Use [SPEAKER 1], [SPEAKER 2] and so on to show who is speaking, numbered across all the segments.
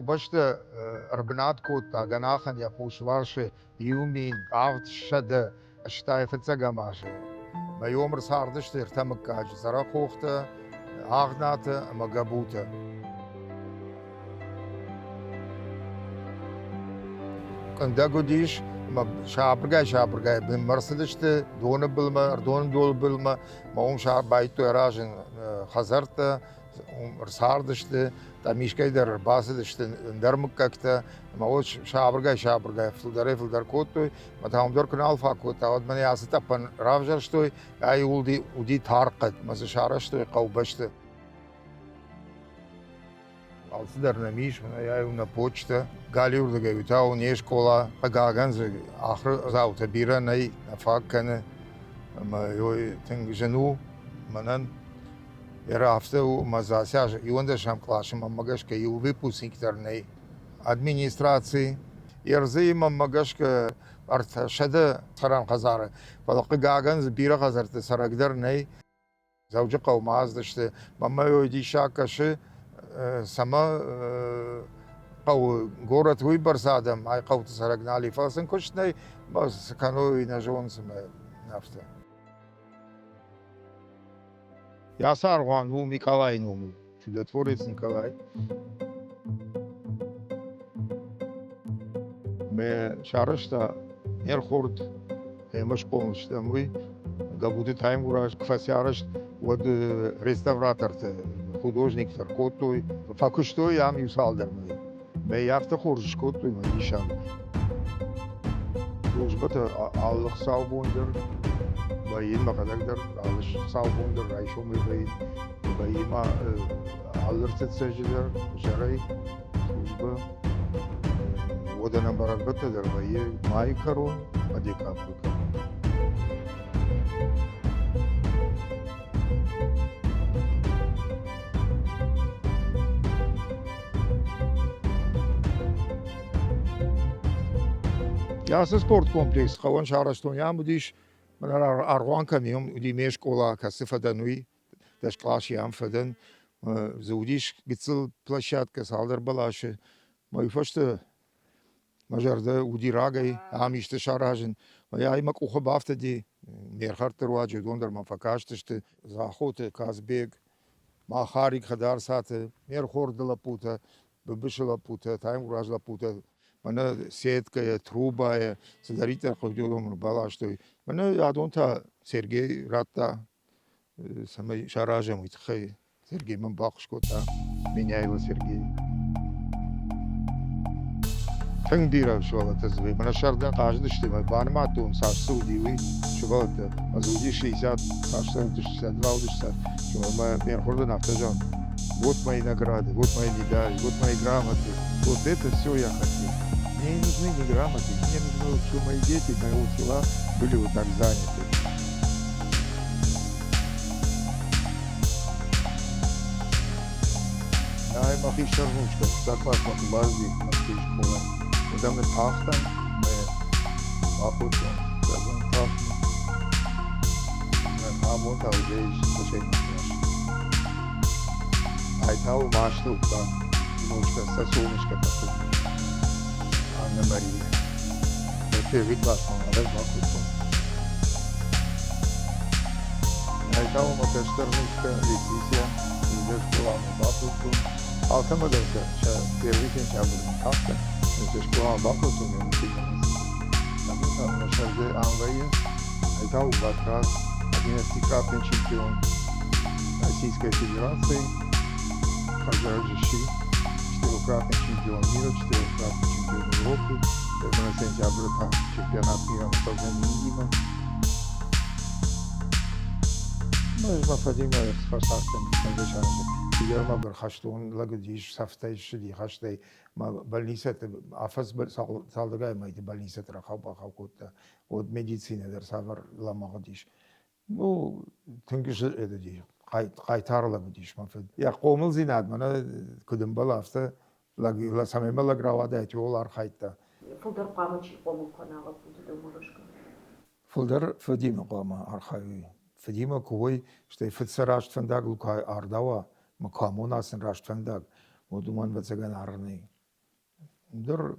[SPEAKER 1] başta Arbnatko ta ganahan ya poşvarşı yumin avt şada ştayfetsa gamaşı. Ma yomr sardıştır tamak kacı zara koxta ağnatı magabuta. Kanda godiş ma şabrga bin Mercedes'te donu bilma don dol bilma ma şab baytu arajın hazarta sardıştı da mişkay der basıdıştı dermuk kakta ma o şabrga filder kotu ma tam dor kanal fakota od mani asita pan ravjar ştoy ay udi tarqat ma şara ştoy qawbashta Alsı dernemiş, ya una почта, галиур да гавитау не школа, пагаган за ахр заута бира най нафаккане, ма йой тинг жену, манан era hafta u mazasya yonda sham klasim magashka yu vypusniktar nei administracji yerzim magashka art shada saran qazar falqi gagan bira qazarta saragdar nei zawja qawmaz dashte mama yoydi shakashi sama qaw gorat wibr sadam ay qawt saragnali fasin kushnay bas kanoy na jonsma nafta Я Сарван, ну Николай, ну чудотворец Николай. Мы шарышта Эрхорд, мы полностью мы габуты тайм ураж квасярыш вот реставратор художник таркотой факуштой ям юсалдер мы. Мы яфта хорж котой мы ишан. Службата Аллах саубондер. Bayin makadagdar alış savundur Ayşo mübeyin bayima alırtıt seciler jaray служба водана барабатадар bayi maykaro adikaplık Yasa sport kompleks qavan şaraston yamudiş Arwan kamium die meeskola kasifadanuy das klasie amfaden zoudish gitzel площадка салдар балаши мой фаште мажарда удирагай амиште шаражен я имак ухабафта ди мерхартер ваджи дондер мафакаштеште захоте казбег махарик хадар сате мерхордла пута ббышла пута тайм уражла пута Mana setka truba sadarita qodulom balashtoy mana adonta Sergey Ratta samay sharajem itxay Sergey man baqshkota меняйла Sergey Tangdira shola tazvi mana sharda qajdishti ma barmatun sasudiwi shola azudi 60 60 shola мен хорда нафтажан вот мои награды вот мои медали вот мои грамоты вот это все я хотел Мне не нужны ни грамоты, мне нужно, чтобы мои дети моего села были вот так заняты. Я мах и шарнушка, заклад мах базди, мах и школа. Когда мы тахтан, мы махутом, когда мы тахтан, мы мамота уже зачем наш. Айтау маштука, немножко сосуночка такой. Anna Maria. Это видласно, але вакуум. Айтау макаштернушка Летисия, идет школами вакуум. Алтамадовка, первый сентябрь, как-то, это школа вакуум, я не знаю. Там на шарде Анвае, Айтау Батрас, 11-кратный чемпион Российской Федерации, Хаджараджиши, 4-кратный чемпион мира, 4-кратный чемпион Европы, на сентябре там чемпионат мира на Павловине. Ну, из Мафадима с фасадом, Фигерма Бархаштон, Лагодиш, Сафтайш, Хаштай, больница, Афас Салдагай, мои больница, Трахаба, от медицины, Дерсавар, Ламагадиш. Ну, тынкиш это ди, Кайтарла будиш, Мафад. Я комыл зинад, мана кудым балафта, ла самема лагравада, эти олар хайта.
[SPEAKER 2] Фулдар памочи кому канала будет доморожка.
[SPEAKER 1] Фулдар Фадима кама архави. Фадима кой, что федсараш фандаг лукай ардава, макаму насен раш фандаг. Вот думан вацаган арны. در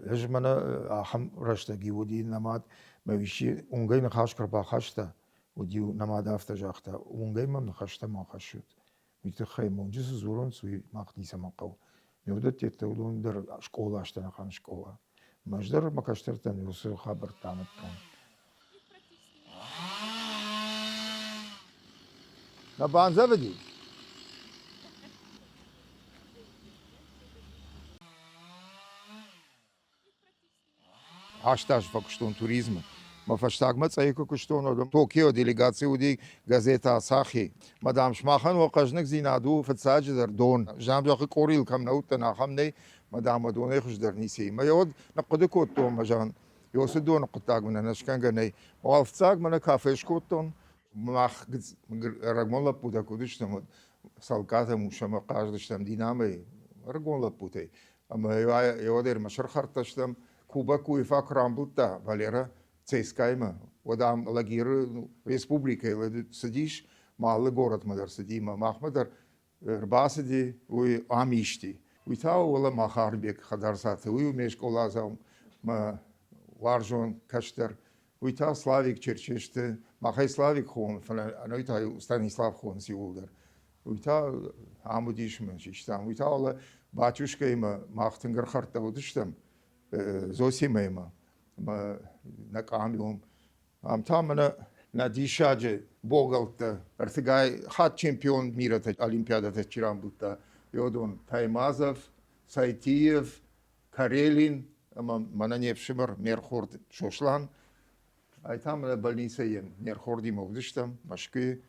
[SPEAKER 1] هجمنا أهم رشته جودي نماد ما ويشي اونجای نخاش کربا خشته وديو نماد أفتا جاخته اونجای من نخشته ما خشود ويتخي منجز زورون سوي مقديسة مقو يودت يتولون در شكولا اشتنا خان شكولا مجدر ما كشترتن يوصل خبر تامت كان نبانزا بدي Haștaș făcușton turism. Mă făștag mă țăi cu cușton Tokyo delegațiu de gazeta Asahi. Madam Shmahan o qajnik zinadu fetsaj der don. Jam jo qoril kam naut na khamne madam don khush der nisi. Ma yod naqd ko to majan. Yos don qtag min nashkan ganay. O ftsag mana kafe shkoton. Mach ragmola puta kudishtam salkata mushama qajdishtam diname. Ragmola putay. Ama yoder mashar khartashtam Кубаку и фак рамбута, Валера, цейскайма, водам лагир республика, или сидишь, малый город мадар сидима, махмадар, рбасиди, уй амишти. Уй тау вала махарбек хадарсаты, уй умеш колазам, ма варжон каштер, уй та славик черчеште, махай славик хон, а уй та Станислав хон сиулдер. Уй та амудиш меншиштам, уй та вала батюшка има махтенгар харта удиштам. Зосимема накамиум амтамана надишаje богалта артигай хат чемпион мира олимпиадата чирамбута йодон Таймазов Сайтиев Карелин мананевшимер мерхорд шошлан айтамана больницаен мерхорди мовдиштам машки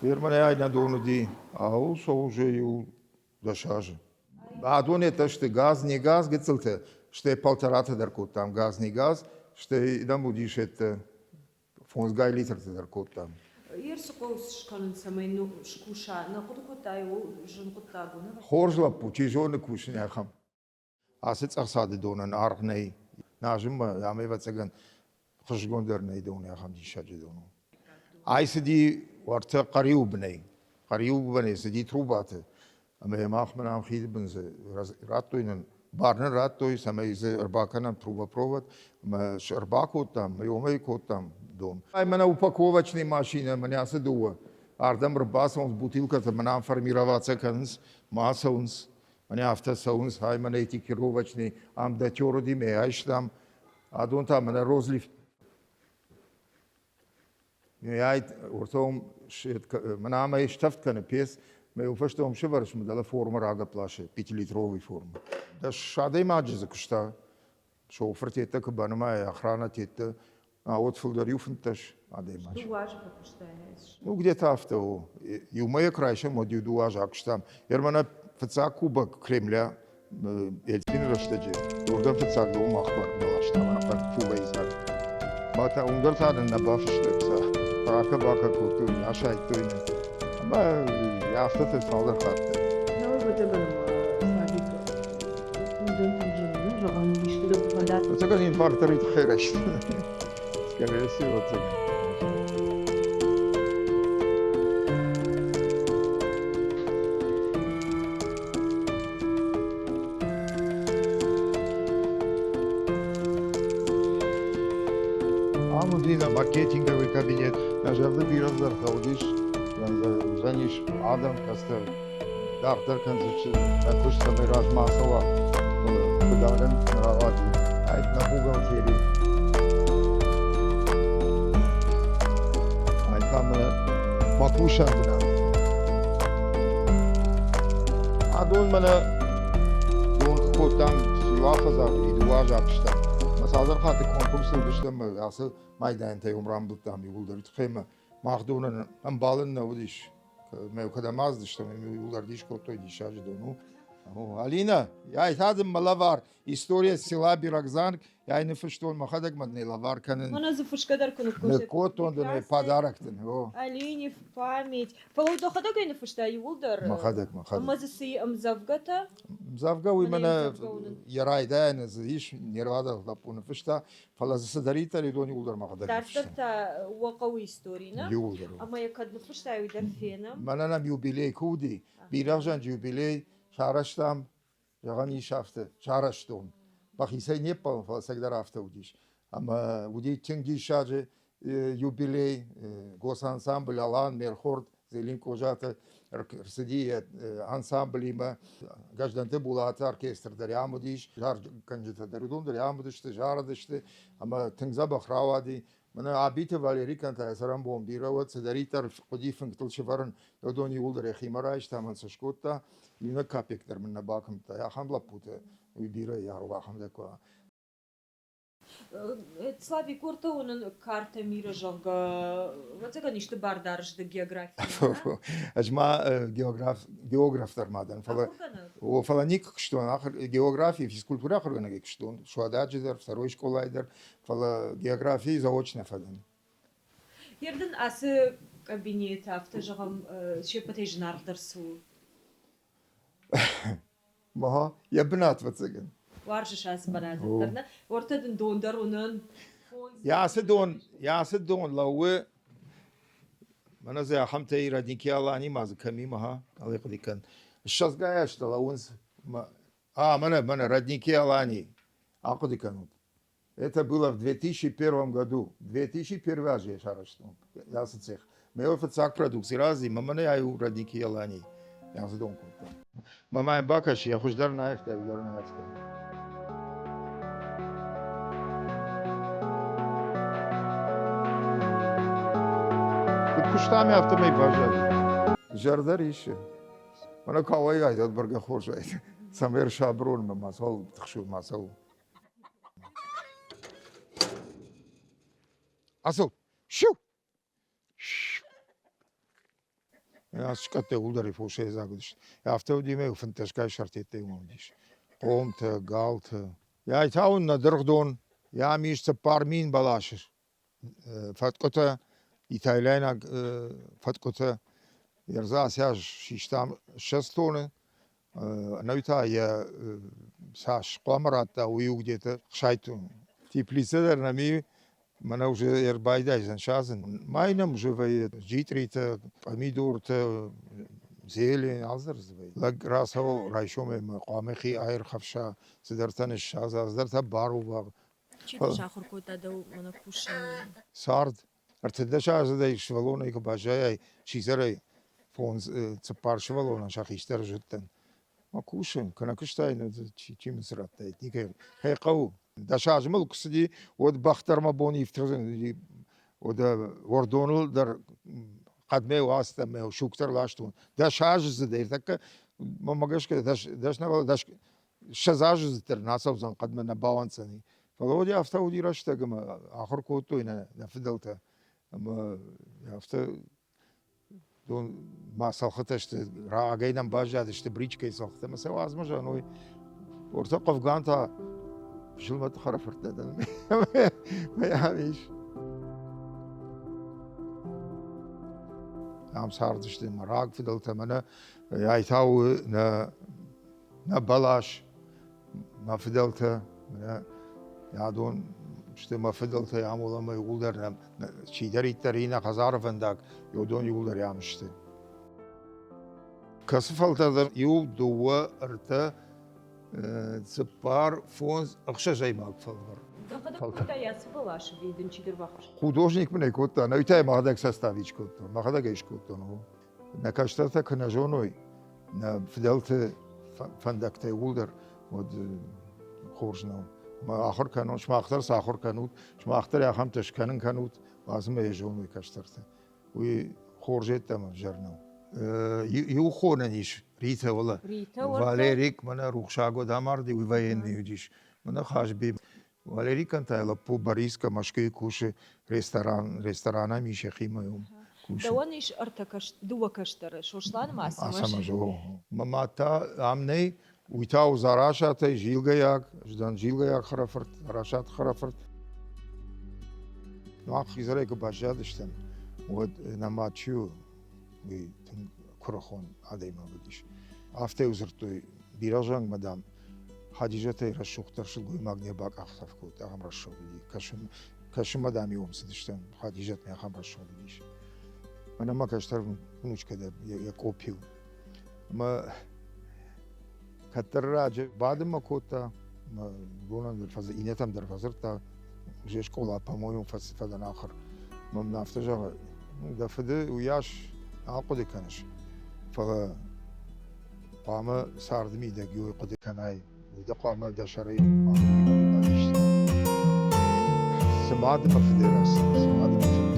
[SPEAKER 1] Германия айна дону ау соуже ю дашаже. А донета ще газ, не газ, гецелте, ще полтората дъркот там, газ, не газ, ще да будиш ето фонсгай литрата дъркот там.
[SPEAKER 2] Ерсоқос шкален самайну шкуша, на кудукотай жонкотагу, на
[SPEAKER 1] Хоржла пучи жон куш няхам. Аз се цахсаде донан аргней. Нажим аме вацаган хшгондер ней дон няхам дишаje дону. Айсди وقت قريب بني سدي تروبات أما ما أخمن عم خيد بنز راتو إن بارن راتو سمايز أرباكنا تروبا بروفات ما شرباكو تام يومي كوتام دوم أي منا упаковочные машины меня сдуа ардам рбасонс бутылка мана формироваться канс масонс меня автосонс хай мана этикировочный ам датёрди ме айштам адон там мана розлив Ja, ortom manama je štaft kana pjes, me ufashtom shivarsh medala forma raga plashe, 5 litrový forma. Da shade imađe za kušta, šofer teta kabanama je охрана teta, a otfildar jufuntaš, ade imađe.
[SPEAKER 2] дуажа покуштаеш.
[SPEAKER 1] Ну, где-то авто. И у моей крайше модю дуажа акштам. Ермана фаца куба Кремля, Эльфин раштаджи. Урдан фаца до махбар балаштама, пак фуга изар. Мата унгар таден на бафшлекса. Бака курту нашай туйне. Ama hafta tesmalar kattı.
[SPEAKER 2] Ne oldu bana sadık? Dün canım, zaman işte de bu kadar.
[SPEAKER 1] Отсюда инфарктор и тхереш. Скорее всего, отсюда. Амудина маркетинговый кабинет. Нажарды бираздар хаудиш. Заниш адам кастер. Дахтар канзичи. Накуш самираж масова. Кударен наравади. Айт на бухгалтерии. Айт там макушандина. А дон мана дон котам сюафазар идуажакшта. Масазар хаты конкурсы дыштам асы майданта умрам буттам юлдар тхема. Махдунан амбалын навдиш. Мев кадамаз дыштам юлдар диш котой дишаж дону. Alina, ja, ich hatte mal Lavar. История села Бирокзан, я не verstehen, man hat man не Lavar können.
[SPEAKER 2] Она зафушкадар
[SPEAKER 1] Ne Kot und ne Padarakten.
[SPEAKER 2] Алине в память. Полудо ходога не фушта юлдар.
[SPEAKER 1] Махадак.
[SPEAKER 2] Амазаси амзавгата.
[SPEAKER 1] Завга у
[SPEAKER 2] Мене
[SPEAKER 1] мене
[SPEAKER 2] завгаунен.
[SPEAKER 1] ярайда не зиш нервада лапуна фишта. Фала заседарита ли дони улдар махадак.
[SPEAKER 2] Дарфта وقوي ستورينا.
[SPEAKER 1] Юлдар.
[SPEAKER 2] أما يكاد نفشتا يدر فينا.
[SPEAKER 1] Мене нам юбилей куди. Бирокзан юбилей шараштам. Жагани шафте. Шараштон. Бахисей не пал, фала сагдар афта удиш. Ама уди тинги шаже юбилей госансамбль Алан Мерхорд Зелин Кожата Рсидия ансамбль има гажданте булат оркестр дарямудиш жар канжета дарудун дарямудиште жарадиште ама тингза бахравади мана абите Валерий канта сарам бомбировать даритар ходи функтл шеварн додони улдер химараш таман сашкота ина капек дармна бакам та я хамла путе убира я рвахам даква.
[SPEAKER 2] Слави курта унын карта мира жолга. Вот это ништы бардарш да география.
[SPEAKER 1] Ажма географ дармадан. Фала ник что нахер география физкультура хрена что шуададжидер второй школайдер фала география заочно фадан.
[SPEAKER 2] Ерден асы кабинет авто жогам шепатej нардерсу.
[SPEAKER 1] Маха я бнат вацеген.
[SPEAKER 2] Варжиш асы банадерна. Ортадын дондар унын.
[SPEAKER 1] Я сидон лауе أنا زي حمتي رديكي الله أني ما زكمي مها الله يقدي كان الشخص جاي أشتغل أونس ما منا رديكي الله أني عقدي كانوا это было в 2001 году 2001 же я шарашну я сцех мы офицак продукции разы мама не аю радики ялани я задом купил мама бакаш я хождар на их да верно я Kuştami yaptırmayı başladı. Jardar işi. Bana kavayı aydı, barga hoş aydı. Samer şabrun mu masal, tıkşu masal. Asıl, şu. Ya şikatte uldari foşe zagdiş. Ya hafta udime ufun teşkay şartette umdiş. Qomta, galta. Ya itavun nadırgdon. Ya mişte parmin balaşır. Fatkota İtalyan fatkota yerzasya şiştam şestone навita ya saş qamaratta uyu где-то шайтун теплица нами мана уже ербайдайзан шазен майнам уже вает житрита помидорта зелень азерзвей лаграсо райшоме qamexi ayr xafsha sidartan şaz azdarta baruva
[SPEAKER 2] Чита шахуркота да мана кушан.
[SPEAKER 1] Sard. Артедаш аздай швалона ико бажай чизарай фонз цапар швалона шахистер жуттан. Ма кушен канакштайн чим сраттай нике хайқау дашаж мулксди од бахтар ма бони ифтрзен од вордонул дар қадме васта ме шуктар лаштун дашаж здай така магаш даш навал даш шазаж зтер насавзан қадме на балансани فالودي أفتا ودي رشتا كما آخر كوتو إنا نفدلتا أما أفتا دون ما سالختش راعينا باجا تشت بريتش كي سالختا ما سوا أزمة جانوي ورتقف قانتا شو ما تخرفرت ده ما يعميش عم صار تشت مراق فدلتا منا يايتاو نا بلاش ما فدلتا يعدون işte mafedalta yağmurlama yollar çiğder itlerine kazar fındak yodon yollar yağmıştı. Kasıfaltadan yol duva arta цепар фонз акша жаймак фалвар.
[SPEAKER 2] Куда я спалаш виден чидер вахш.
[SPEAKER 1] Художник мне кота, на итай махадак составич кота, махадак еш кота, ну. На каштата канажоной, на федалте фандакте йолдар от хоржнау. ما آخر کنون شما اختر ساخر کنود شما اختر یا هم تشکنن کنود لازم یجون وی کشترته وی خورجت تام جرنو یو خوننیش ریتا ولا والریک منا روخشاگو داماردی وی وین نیودیش منا خاش بی والریک انت الا پو باریسکا مشکی کوش رستورانا میشه خیمایوم
[SPEAKER 2] دوانیش ارتکش دو کشتر شوشلان ماسماش
[SPEAKER 1] ماتا عمنی ويتاو زاراشات جيلجاياك جدان جيلجاياك خرافرت راشات خرافرت نوع خيزريك باشاد اشتن ود نماتشو وي تن كرخون عادي ما بديش عفتي وزرتو بيراجان مدام حديجتي رشوختر شلقوي ماغنيا باك اخطف كوت اغم رشو بدي كشم مدام يوم سدشتن حديجت مي اغم رشو بديش انا ما كشتر نوش كده يكوبيو ما كتر راجع بعد ما كوتا ما بونا درفز إنيتام درفزرتا جي شكولا بامويو فدان آخر ما منافتجا دفده وياش عقد كانش فا قام ساردمي دقيو قد كاناي ودا قام دشري سماد ما فدي راس سماد ما فدي